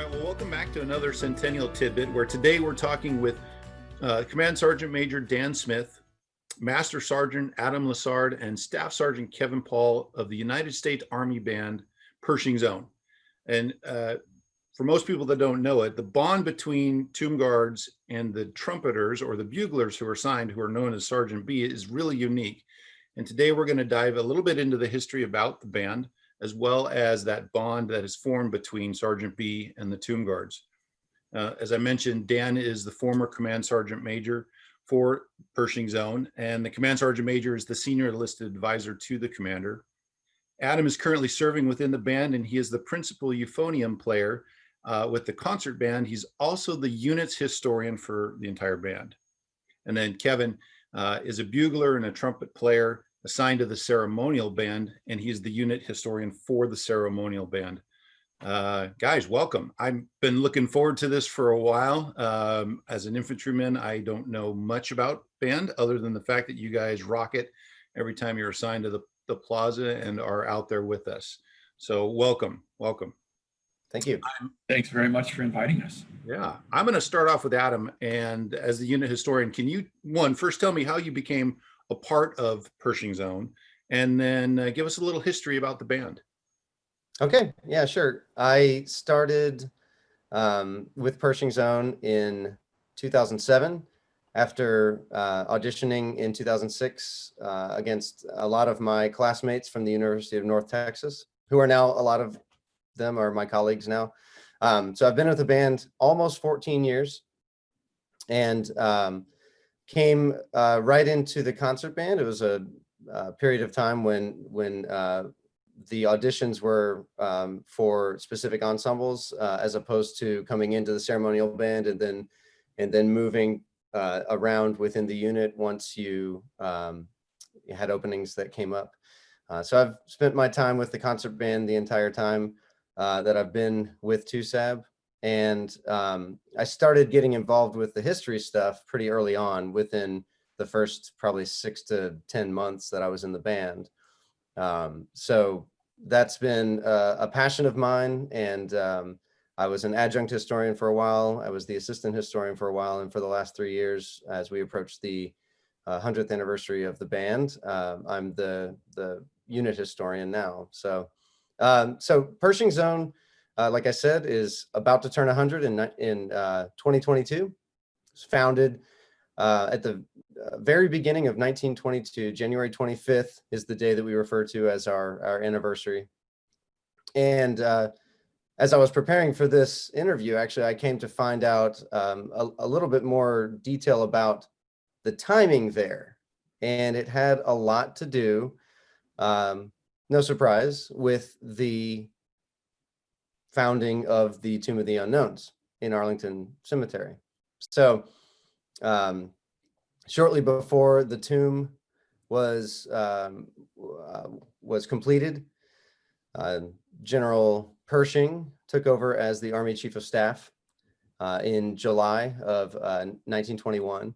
right, well, welcome back to another Centennial Tidbit, where today we're talking with Command Sergeant Major Dan Smith, Master Sergeant Adam Lassard, and Staff Sergeant Kevin Paul of the United States Army Band Pershing Zone. And for most people that don't know it, the bond between Tomb Guards and the trumpeters or the buglers who are signed, who are known as Sergeant B, is really unique. And today we're going to dive a little bit into the history about the band, as well as that bond that is formed between Sergeant B and the Tomb Guards. As I mentioned, Dan is the former Command Sergeant Major for Pershing Zone, and the Command Sergeant Major is the senior enlisted advisor to the commander. Adam is currently serving within the band, and he is the principal euphonium player with the concert band. He's also the unit's historian for the entire band. And then Kevin is a bugler and a trumpet player assigned to the ceremonial band, and he's the unit historian for the ceremonial band. Guys, welcome. I've been looking forward to this for a while. As an infantryman, I don't know much about band other than the fact that you guys rock it every time you're assigned to the plaza and are out there with us. So welcome. Thank you. Thanks very much for inviting us. Yeah, I'm going to start off with Adam, and as the unit historian, can you first tell me how you became a part of Pershing Zone, and then give us a little history about the band? Okay, yeah, sure. I started with Pershing Zone in 2007 after auditioning in 2006 against a lot of my classmates from the University of North Texas, who are now, a lot of them are my colleagues now. So I've been with the band almost 14 years, and came right into the concert band. It was a period of time when the auditions were for specific ensembles, as opposed to coming into the ceremonial band and then moving around within the unit once you had openings that came up. So I've spent my time with the concert band the entire time that I've been with TUSAB. And I started getting involved with the history stuff pretty early on, within the first probably 6 to 10 months that I was in the band. So that's been a passion of mine. And I was an adjunct historian for a while. I was the assistant historian for a while. And for the last 3 years, as we approached the 100th anniversary of the band, I'm the unit historian now. So Pershing Zone, like I said, is about to turn 100 in 2022. It was founded at the very beginning of 1922. January 25th is the day that we refer to as our anniversary. And as I was preparing for this interview, actually, I came to find out a little bit more detail about the timing there. And it had a lot to do, no surprise, with the founding of the Tomb of the Unknowns in Arlington Cemetery. So shortly before the tomb was completed, General Pershing took over as the Army Chief of Staff in July of 1921.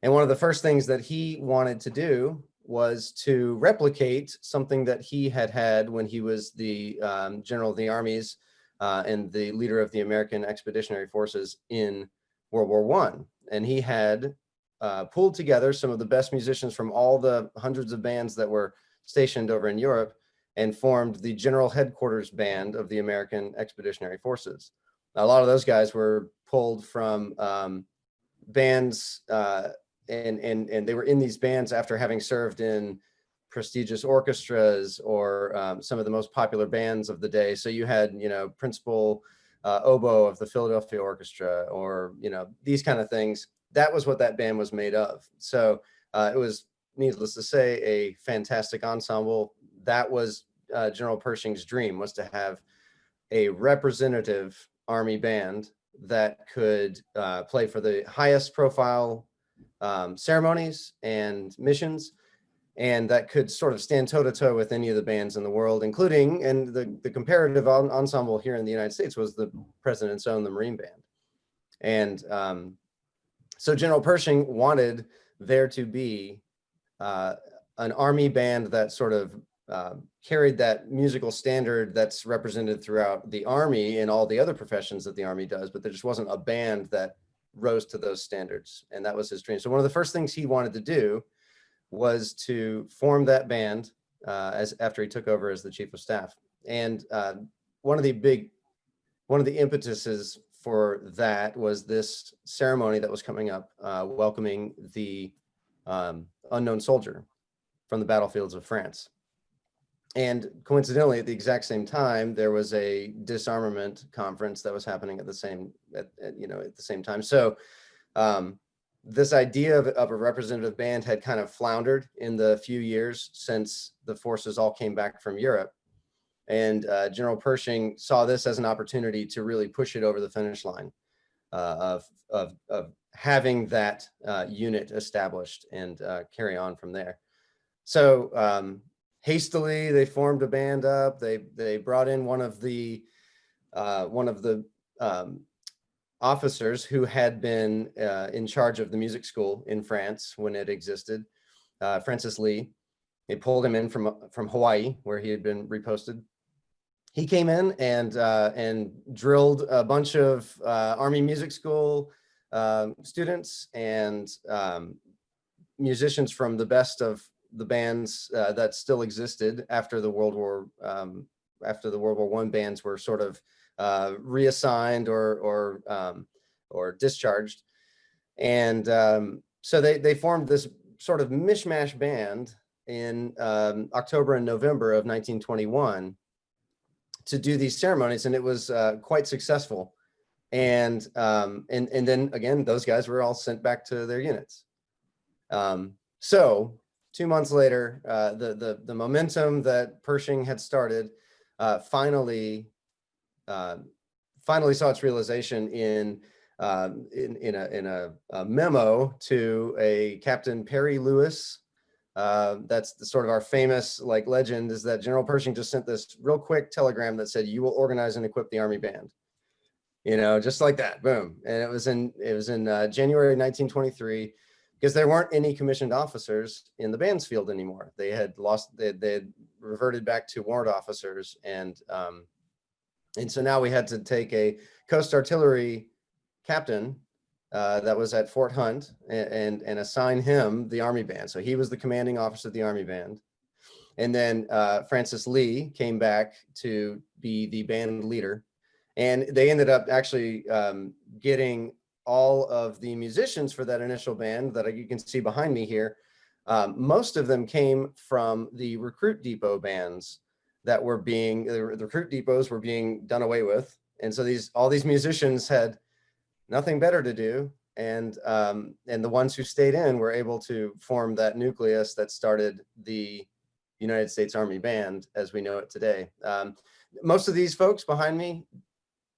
And one of the first things that he wanted to do was to replicate something that he had when he was the general of the armies and the leader of the American Expeditionary Forces in World War I. And he had pulled together some of the best musicians from all the hundreds of bands that were stationed over in Europe and formed the General Headquarters Band of the American Expeditionary Forces. Now, a lot of those guys were pulled from bands, and they were in these bands after having served in prestigious orchestras or some of the most popular bands of the day. So you had, principal oboe of the Philadelphia Orchestra, or, these kind of things. That was what that band was made of. So it was, needless to say, a fantastic ensemble. That was General Pershing's dream, was to have a representative Army band that could play for the highest profile ceremonies and missions, and that could sort of stand toe-to-toe with any of the bands in the world, including, and the comparative ensemble here in the United States was the President's Own, the Marine Band. And so General Pershing wanted there to be an Army band that sort of carried that musical standard that's represented throughout the Army and all the other professions that the Army does, but there just wasn't a band that rose to those standards. And that was his dream. So one of the first things he wanted to do was to form that band after he took over as the chief of staff. And one of the impetuses for that was this ceremony that was coming up, welcoming the unknown soldier from the battlefields of France. And coincidentally, at the exact same time, there was a disarmament conference that was happening at the same time. So this idea of a representative band had kind of floundered in the few years since the forces all came back from Europe. And General Pershing saw this as an opportunity to really push it over the finish line of having that unit established and carry on from there. So hastily, they formed a band up. They brought in one of the officers who had been in charge of the music school in France when it existed, Francis Lee. They pulled him in from Hawaii, where he had been reposted. He came in and drilled a bunch of Army Music School students and musicians from the best of the bands that still existed after the World War I bands were sort of reassigned or discharged, and so they formed this sort of mishmash band in October and November of 1921 to do these ceremonies, and it was quite successful. And then again, those guys were all sent back to their units. So 2 months later, the momentum that Pershing had started finally saw its realization in a memo to a Captain Perry Lewis. That's sort of our famous legend, is that General Pershing just sent this real quick telegram that said, "You will organize and equip the Army band." Just like that, boom. And it was in January 1923, because there weren't any commissioned officers in the bands field anymore. They had reverted back to warrant officers, and so now we had to take a Coast Artillery captain that was at Fort Hunt and assign him the Army band. So he was the commanding officer of the Army band. And then Francis Lee came back to be the band leader. And they ended up actually getting all of the musicians for that initial band that you can see behind me here. Most of them came from the recruit depot bands that were the recruit depots were being done away with. And so all these musicians had nothing better to do. And the ones who stayed in were able to form that nucleus that started the United States Army Band as we know it today. Most of these folks behind me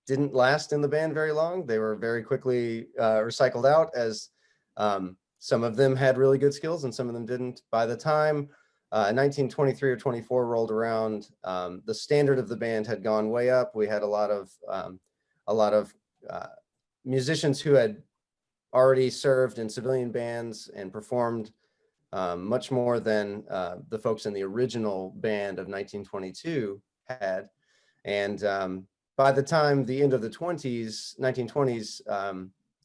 didn't last in the band very long. They were very quickly recycled out, as some of them had really good skills and some of them didn't. By the time 1923 or 24 rolled around, the standard of the band had gone way up. We had a lot of musicians who had already served in civilian bands and performed much more than the folks in the original band of 1922 had. And by the time the end of the 1920s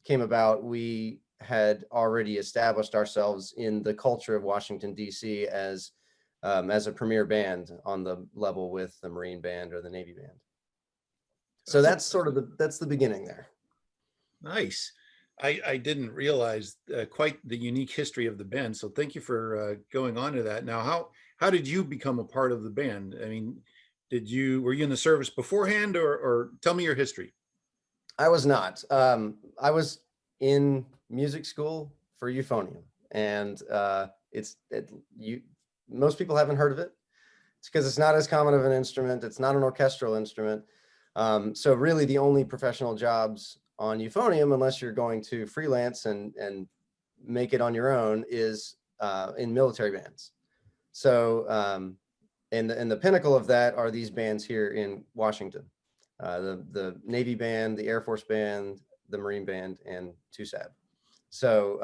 came about, we had already established ourselves in the culture of Washington, D.C. as a premier band on the level with the Marine Band or the Navy Band. So that's sort of that's the beginning there. Nice. I didn't realize quite the unique history of the band. So thank you for going on to that. Now, how did you become a part of the band? I mean, were you in the service beforehand, or tell me your history? I was not. I was in music school for euphonium, and most people haven't heard of it. It's because it's not as common of an instrument. It's not an orchestral instrument. So really the only professional jobs on euphonium, unless you're going to freelance and make it on your own, is in military bands. So and the pinnacle of that are these bands here in Washington, the Navy Band, the Air Force Band, the Marine Band, and TUSAB. So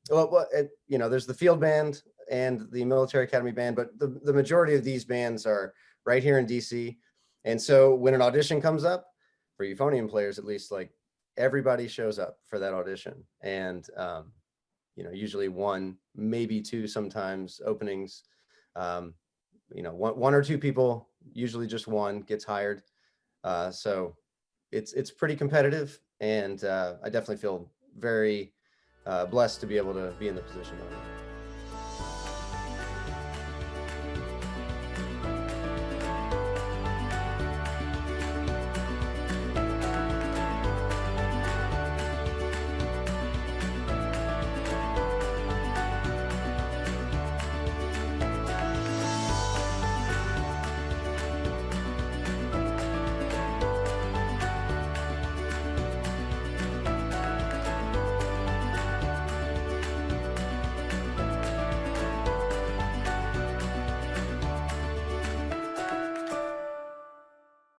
there's the field band and the Military Academy Band, but the majority of these bands are right here in DC. And so when an audition comes up, for euphonium players at least, like everybody shows up for that audition. And usually one, maybe two sometimes openings. One or two people, usually just one gets hired. So it's pretty competitive, and I definitely feel very blessed to be able to be in the position I'm in.